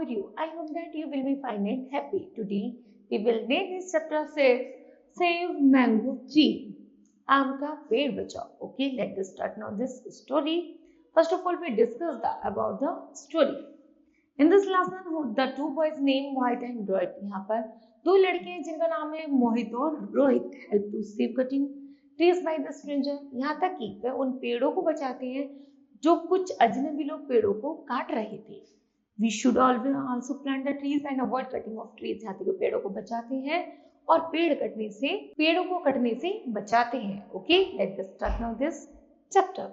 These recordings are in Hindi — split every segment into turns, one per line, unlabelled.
about you? I hope that you will be fine and happy. Today we will read this chapter 6, Save Mango Tree. आम का पेड़ बचाओ. Okay, let's start now this story. First of all, we discuss about the story. In this lesson, the two boys named Mohit and Rohit. यहाँ पर दो लड़के हैं जिनका नाम है मोहित और Rohit. Help to save cutting trees by the stranger. यहाँ तक कि वे उन पेड़ों को बचाते हैं जो कुछ अजनबी लोग पेड़ों को काट रहे थे. We should always also plant the trees and avoid cutting of trees. यहाँ तक पेड़ों को बचाते हैं और पेड़ों को कटने से बचाते हैं. Okay, let's start now this chapter.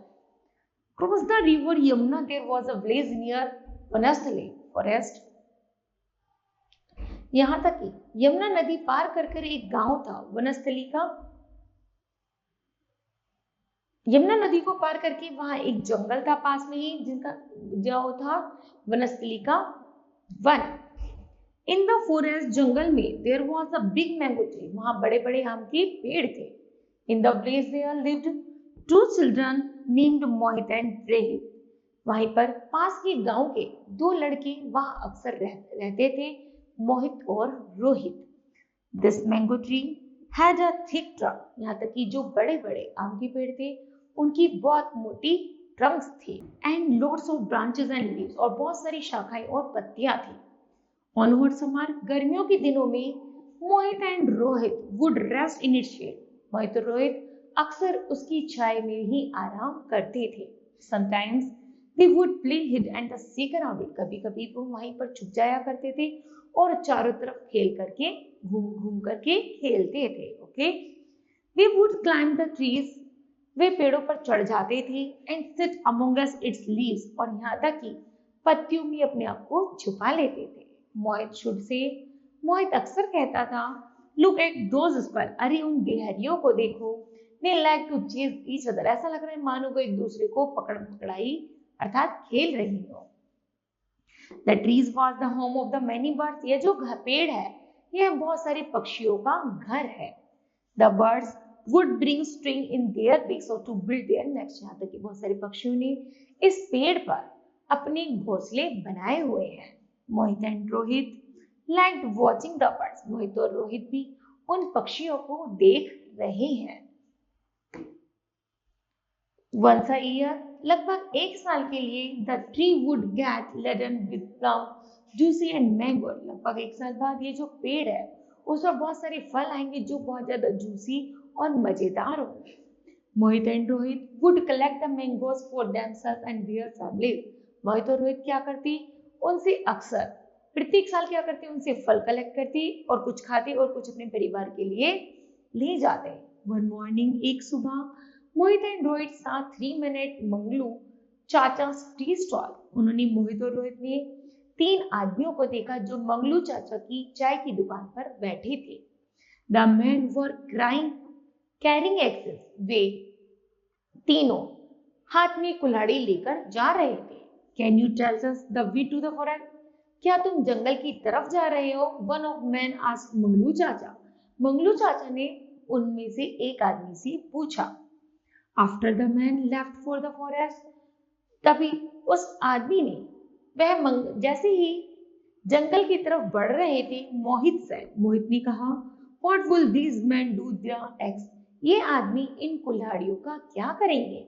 Across the river Yamuna, there was a village near Vanasthali forest. यहां तक कि यमुना नदी पार कर एक गांव था वनस्थली का. यमुना नदी को पार करके वहां एक जंगल था पास में ही जिनका जो था वनस्थली का वन. इन द फॉरेस्ट जंगल में there was a big mango tree. वहां बड़े बड़े आम के पेड़ थे. In the village there lived two children named Mohit and Rohit. वहीं पर पास के गांव के दो लड़के वहां अक्सर रहते थे, मोहित और Rohit. This mango tree had a thick trunk. यहाँ तक कि जो बड़े बड़े आम के पेड़ थे उनकी बहुत मोटी ट्रंक्स थी. And loads of branches and leaves. और बहुत सारी शाखाएं और पत्तियां थी. ऑन हॉट समर, गर्मियों के दिनों में Mohit and Rohit would rest in its shade. Mohit और रोहित अक्सर उसकी छाया में ही आराम करते थे. Sometimes They would play hide and seek around it. कभी कभी वो वहीं पर छुप जाया करते थे और चारों तरफ घूम करके खेलते थे. Okay? They would climb the trees. वे पेड़ों पर चढ़ जाते थे and sit among its leaves. और यहाँ तक कि पत्तियों में अपने आप को छुपा लेते थे. मोहित अक्सर कहता था, Look at those squirrels. अरे उन गिलहरियों को देखो. They like to chase each other. ऐसा लग रहा है मानो वो एक दूसरे को पकड़ाई अर्थात खेल रही हो. The trees was the home of the many birds. ये जो पेड़ है यह बहुत सारे पक्षियों का घर है. The birds would bring string in their beaks or to build their nests. यहाँ तक कि बहुत सारे पक्षियों ने इस पेड़ पर अपने घोंसले बनाए हुए हैं. Mohit and Rohit liked watching the birds. Mohit और रोहित भी उन पक्षियों को देख रहे हैं. Once a year, लगभग एक साल के लिए the tree would get laden with plum, juicy and mango. लगभग एक साल बाद ये जो पेड़ है उस पर बहुत सारे फल आएंगे जो बहुत ज्यादा जूसी और मजेदार होंगे. Mohit and Rohit would collect the mangoes for themselves and their families. Mohit और रोहित क्या करती, उनसे अक्सर प्रत्येक साल क्या करते, उनसे फल कलेक्ट करती और कुछ खाते और कुछ अपने परिवार के लिए ले जाते. One morning, एक सुबह Mohit and Rohit saw 3 men Manglu चाचा टी स्टॉल. उन्होंने मोहित और रोहित ने 3 आदमियों को देखा जो मंगलू चाचा की चाय की दुकान पर बैठे थे. The men were carrying axes. वे तीनों हाथ में कुल्हाड़ी लेकर जा रहे थे. Can you tell us the way to the forest? क्या तुम जंगल की तरफ जा रहे हो? One of men asked Manglu चाचा. मंगलू चाचा ने उनमें से एक आदमी से पूछा. After the man left for the forest, तभी उस आदमी ने जैसे ही जंगल की तरफ बढ़ रहे थे, मोहित ने कहा, What will these men do their axe? ये आदमी इन कुल्हाड़ियों का क्या करेंगे?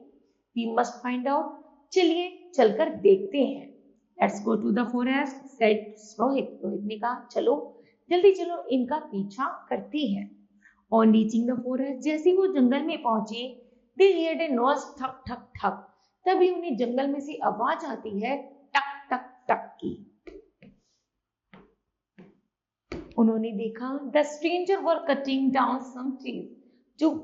We must find out. चलिए चलकर देखते हैं. Let's go to the forest, said Rohit. Rohit ने कहा, चलो जल्दी चलो इनका पीछा करते हैं. On reaching the forest, जैसे वो जंगल में पहुंचे, They heard a noise, ठक ठक ठक. तभी उन्हें जंगल में से आवाज आती है टक टक टक की. उन्होंने देखा the stranger were cutting down some trees.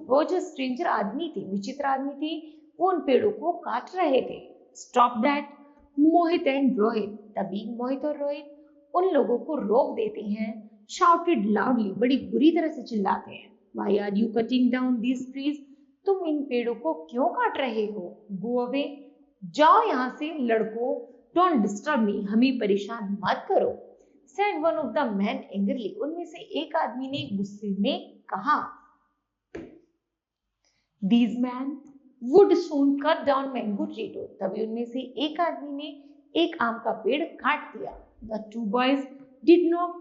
वो जो स्ट्रेंजर आदमी थे, विचित्र आदमी थे, वो उन पेड़ों को काट रहे थे. Stop that, Mohit and Rohit. तभी मोहित और रोहित उन लोगों को रोक देते हैं. Shouted loudly, बड़ी बुरी तरह से चिल्लाते हैं. Why are you cutting down these trees? तुम इन पेड़ों को क्यों काट रहे हो? Go away, जाओ यहाँ से लड़कों. Don't disturb me, हमें परेशान मत करो. Said one of the men angrily. उनमें से एक आदमी ने गुस्से में कहा. These men would soon cut down mango tree. तभी उनमें से एक आदमी ने एक आम का पेड़ काट दिया. The two boys did not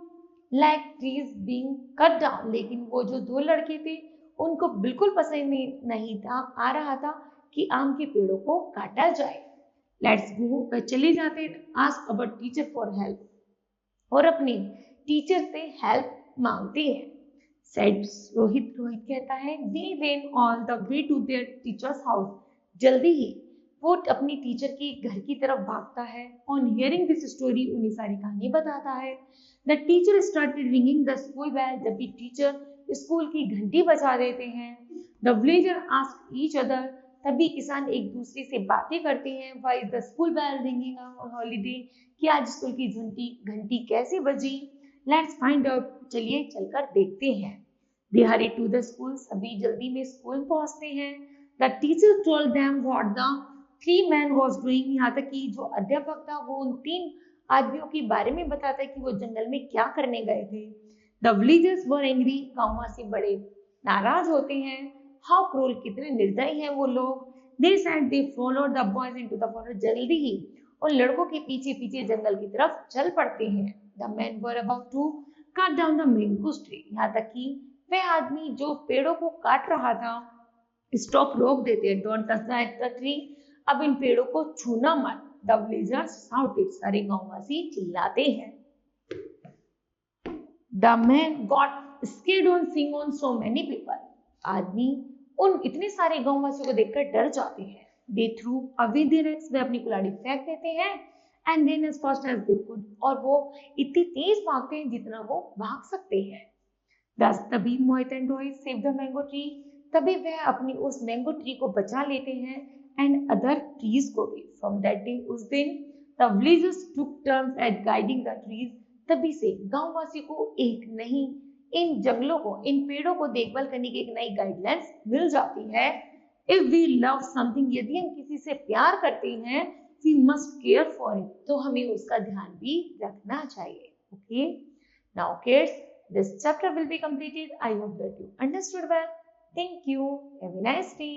like trees being cut down. लेकिन वो जो दो लड़के थे उनको बिल्कुल पसंद नहीं था आ रहा था कि आम के पेड़ों को काटा जाए. लेट्स गो, वह चले जाते ask our teacher for help और अपने टीचर से हेल्प मांगते हैं. सेड रोहित कहता है they went all the way to their teachers house. जल्दी ही वो अपनी टीचर के घर की तरफ भागता है. ऑन हियरिंग दिस स्टोरी उन्हें सारी कहानी बताता है. The teacher started ringing the school bell. जब भी टीचर स्कूल की घंटी बजा देते हैं. The villager ask each other. तभी किसान एक दूसरे से बातें करते हैं. Why is the school bell ringing on holiday. कि आज स्कूल की घंटी कैसे बजी. Let's find out. चलिए चलकर देखते हैं. They hurry to the school. सभी जल्दी में स्कूल पहुंचते हैं. The teacher told them what the three man was doing. यहाँ तक कि जो अध्यापक था वो उन तीन आदमियों के बारे में बताता है कि वो जंगल में क्या करने गए थे. The villagers were angry. गांववासी बड़े नाराज होते हैं. How cruel. कितने निर्दयी हैं वो लोग. They said they followed the boys into the forest. जल्दी ही उन लड़कों के पीछे पीछे जंगल की तरफ चल पड़ते हैं. The man were about to cut down the mango tree. यहाँ तक कि वह आदमी जो पेड़ों को काट रहा था स्टॉप रोक देते हैं. Don't touch the tree. अब इन पेड़ों को छूना मत. The villagers shouted. सारे गांववासी चिल्लाते हैं. The man got scared on seeing on so many people. आदमी उन इतने सारे गांववासियों को देखकर डर जाते हैं. They threw away their axe. वे अपनी कुल्हाड़ी फेंक देते हैं. And then as fast as they could. और वो इतनी तेज भागते हैं जितना वो भाग सकते हैं. तभी Mohit and Rohit save the mango tree. तभी वह अपनी उस मैंगो ट्री को बचा लेते हैं एंड अदर ट्रीज को भी. फ्रॉम दैट डे उस दिन the villagers took turns eight guiding the trees. तभी से गांववासी को एक नहीं इन जंगलों को इन पेड़ों को देखभाल करने की एक नई गाइडलाइंस मिल जाती है. If we love something. यदि हम किसी से प्यार करते हैं we must care for it. तो हमें उसका ध्यान भी रखना चाहिए. Okay now kids, this chapter will be completed. I hope that you understood well. Thank you. Have a nice day.